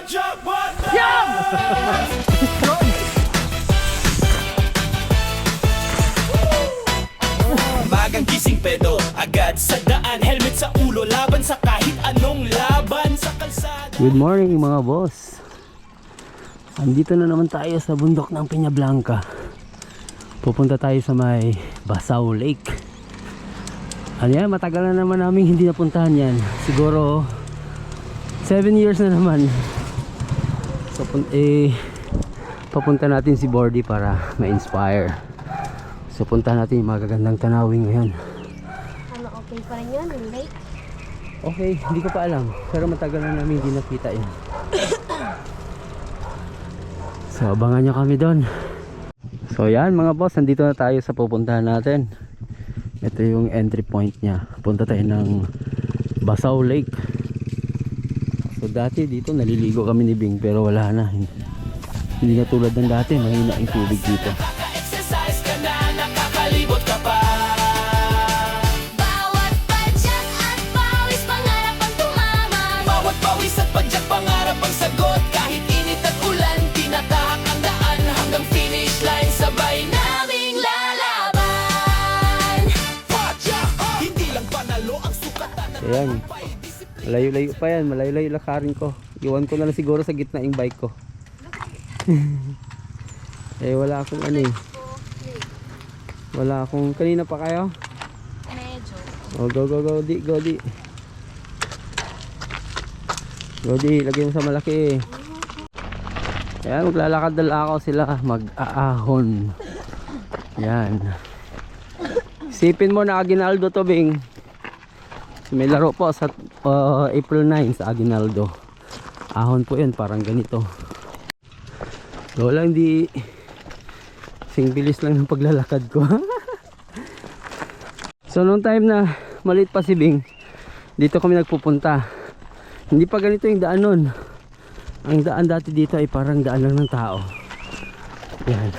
Magang gising pedo, agad sa daan, helmet sa ulo, laban sa kahit anong laban sa kalsada. Good morning mga boss. Andito na naman tayo sa bundok ng Peñablanca. Pupunta tayo sa may Basaw Lake. Ano yan, matagal na naman namin hindi napuntahan yan. Siguro 7 years na naman. So papunta natin si Bordy para ma-inspire. So punta natin yung magagandang tanawin ngayon. Ano, okay pa rin yun? Yung lake? Okay, hindi ko pa alam. Pero matagal na namin hindi nakita yun. So abangan nyo kami doon. So yan mga boss, nandito na tayo sa pupuntahan natin. Ito yung entry point nya. Punta tayo ng Basaw Lake. So dati dito naliligo kami ni Bing, pero wala na. Hindi na tulad ng dati, mahina yung tubig dito. Exercise ka na, nakakalibot ka pa. Bawat padyak at pawis, pangarap ang tumama. Bawat pawis at padyak, pangarap ang sagot. Kahit init at ulan, tinatahak ang daan hanggang finish line, sabay naming lalaban. Padyak, hindi lang panalo ang sukatan ng Ayan. Malayo-layo pa yan, malayo-layo lakarin ko. Iwan ko na lang siguro sa gitna yung bike ko. Eh wala akong ano eh. Wala akong, kanina pa kayo? Medyo. Oh, go go go di, go di. Go di, lagay mo sa malaki. Ayan, maglalakad na ako sila, mag-aahon. Yan. Isipin mo na Aguinaldo to, Bing. May laro po sa April 9 sa Aguinaldo. Ahon po yun, parang ganito. So lang di sing bilis lang ng paglalakad ko. So nung time na maliit pa si Bing, dito kami nagpupunta. Hindi pa ganito yung daan nun. Ang daan dati dito ay parang daan lang ng tao. Yan.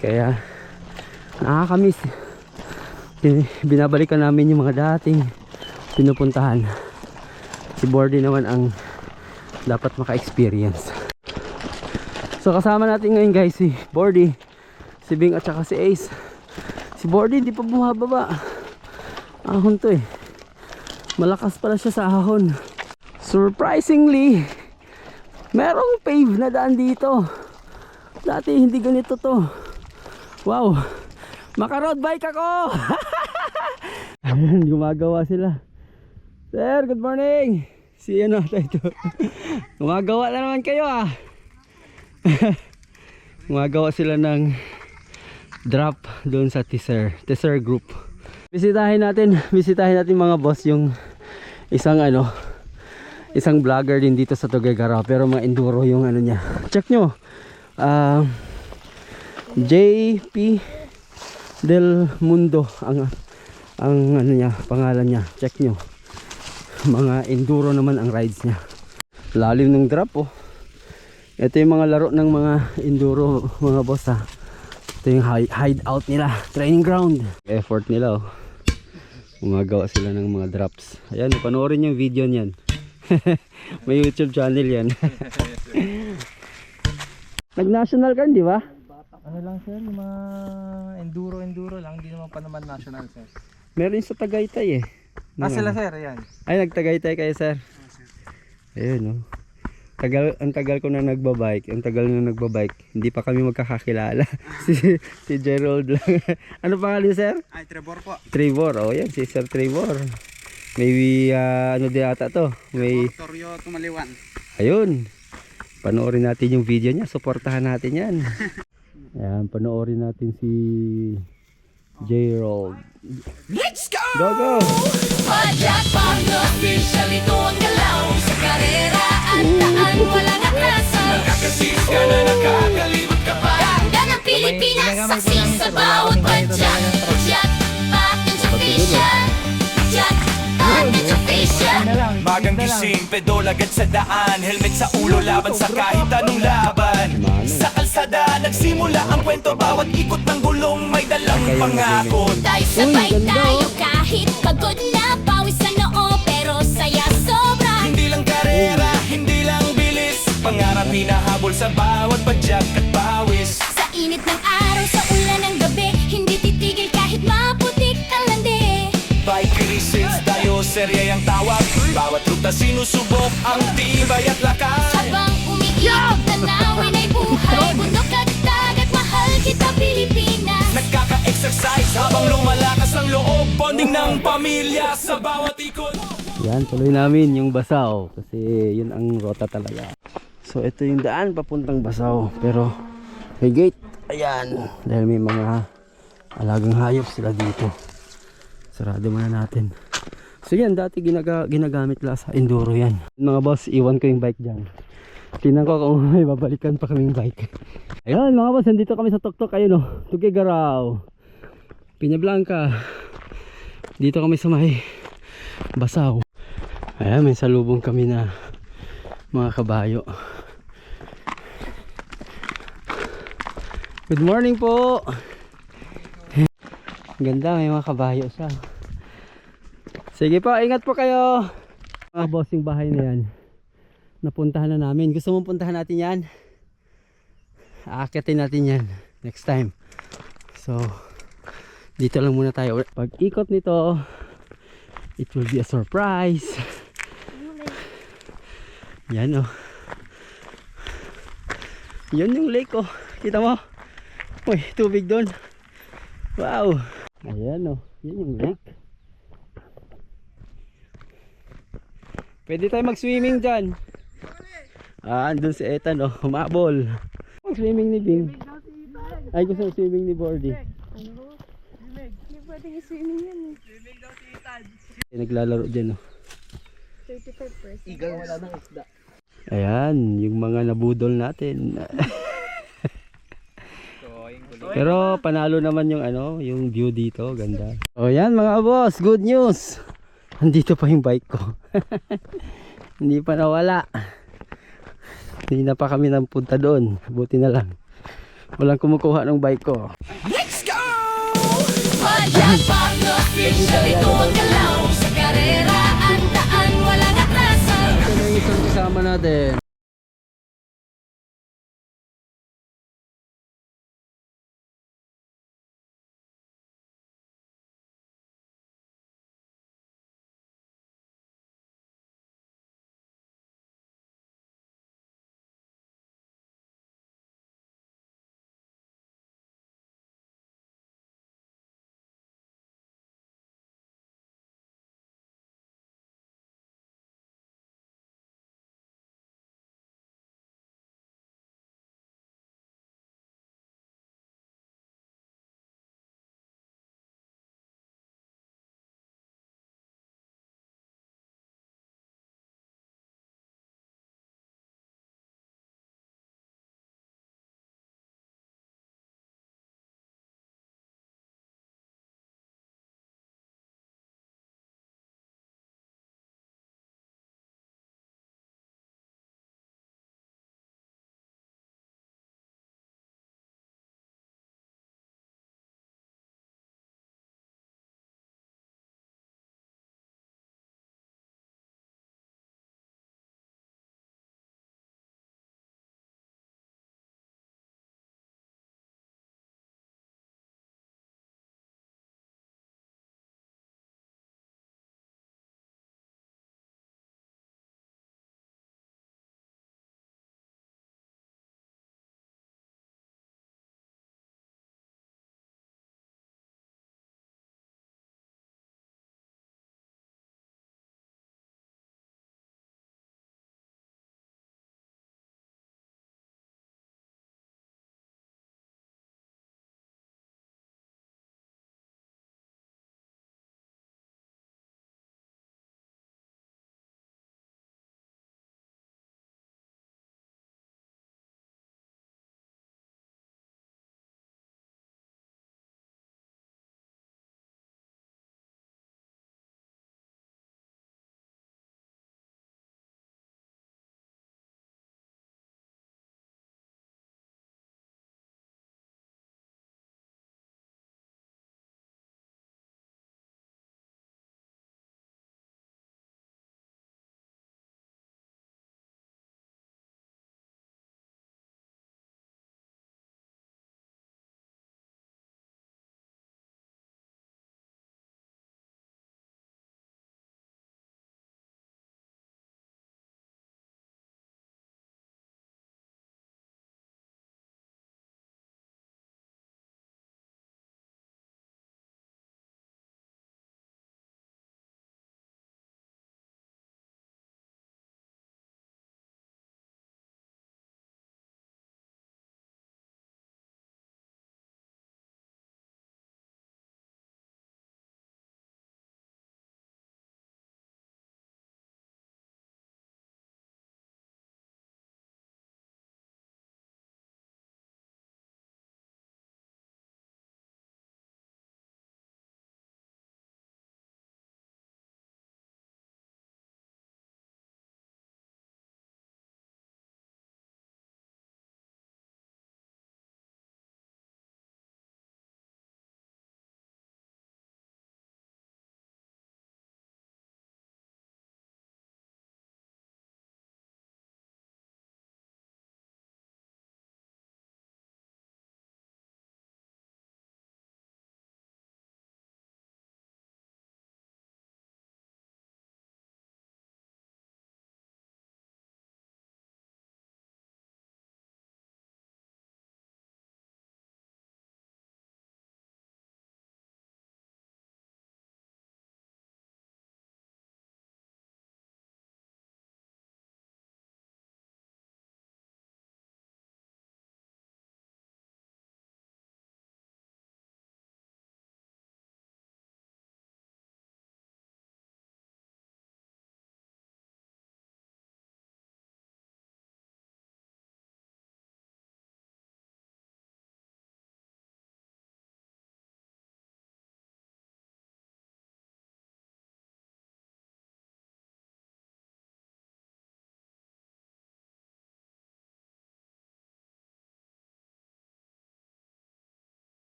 Kaya nakakamiss. Binabalikan namin yung mga dating pinupuntahan. Si Bordy naman ang dapat maka-experience. So kasama natin ngayon guys si Bordy, si Bing at saka si Ace. Si Bordy hindi pa bumababa. Ahon to eh. Malakas pala siya sa ahon. Surprisingly, merong pave na daan dito. Dati hindi ganito to. Wow, maka-road bike ako. Ayan, gumagawa sila. Sir, good morning. Si ano tayo. Gumagawa na naman kayo ah. Gumagawa sila ng drop doon sa teaser group. Bisitahin natin mga boss yung isang isang vlogger din dito sa Tuguegarao, pero mga enduro yung ano niya. Check nyo. JP Del Mundo ang ano niya, pangalan niya. Check nyo. Mga enduro naman ang rides niya. Lalim ng drop oh. Ito yung mga laro ng mga enduro mga boss ha. Ito yung hideout nila, training ground. Effort nila oh. Gumagawa sila ng mga drops. Ayan, panoorin yung video niyan. May YouTube channel yan. Nag-national ka, di ba? Ano lang sir, yung mga enduro lang, hindi naman pa naman national sir. Meron sa Tagaytay eh. Sila sir, ayan. Ay, nag-Tagaytay kayo sir. Ayun oh. Ang tagal ko na nagbabike. Ang tagal na nagbabike. Hindi pa kami magkakakilala. si Gerald lang. Ano pangalan sir? Ay, Trevor po. Trevor. Oh yan, si Sir Trevor. May ano din ata to. May Toryo Tumaliwan. ayun. Panoorin natin yung video niya. Suportahan natin yan. Ayan, panoorin natin si Gerald. Let's go! Go, go! Padyak pang official, ito ang galaw. Sa karera at daan, walang atraso. Nakakasis ka na, nakakalibot ka pa. Ganda ng Pilipinas, saksi sa bawat padyak. Padyak, package official. Padyak, package official. Magang gising, pedol agad sa daan, helmet sa ulo, laban sa kahit anong laban. Sa kalsada, nagsimula ang kwento, bawat ikot ng gulong may dalang pangako. Tayo sabay tayo kahit pagod na, pawis sa noo, pero saya sobra. Hindi lang karera, hindi lang bilis, padyak at pawis. Sa init ng araw, sa ulan ng gabi, hindi titigil kahit maputik ang landi. Bike races tayo, serye ang tawag. Bawat ruta sinusubok ang tibay at lakas. Habang umiikot, tanawin ay buhay. Bundok at dagat, mahal kita Pilipinas. Nagkaka-exercise habang lumalakas ang loob. Bonding ng pamilya sa bawat ikot. Yan, tuloy namin yung Basaw kasi yun ang rota talaga. So ito yung daan papuntang Basaw, pero may gate. Ayan, dahil may mga alagang hayop sila dito. Sarado muna natin. So yan, dati ginagamit lang sa enduro yan. Mga boss, iwan ko yung bike dyan. Tingnan ko kung may babalikan pa kaming bike. Ayun mga boss, nandito kami sa Tuktok. Ayun o, Tugigaraw, Piña Blanca. Dito kami sa may Basaw. Ayan, may salubong kami na mga kabayo. Good morning po. Ganda, may mga kabayo siya. Sige po, ingat po kayo. Mga bossing bahay na yan, napuntahan na namin. Gusto mong puntahan natin yan? Aakyatin natin yan next time. So dito lang muna tayo. Pag ikot nito, it will be a surprise. Yan oh. Yan yung lake oh. Kita mo? Uy, tubig doon. Wow. Ayan oh. Yan yung lake. Pwede tayo mag-swimming dyan. Andun si Ethan oh. Humabol. Mag-swimming ni Bing. Ay, gusto swimming ni Bordy. Hindi pwedeng i-swimming yan eh. Naglalaro dyan oh. 35%. Igal wala ng isda. Ayan, yung mga nabudol natin. Pero panalo naman yung ano, yung view dito, ganda. O yan mga boss, good news. Andito pa yung bike ko. Hindi pa nawala. Hindi na pa kami napunta doon. Buti na lang. Walang kumukuha ng bike ko. Let's go! Padyak, Pablo, official, ito ang galaw. Sa karera, ang daan, walang atrasan. Ito na yung isang kasama natin.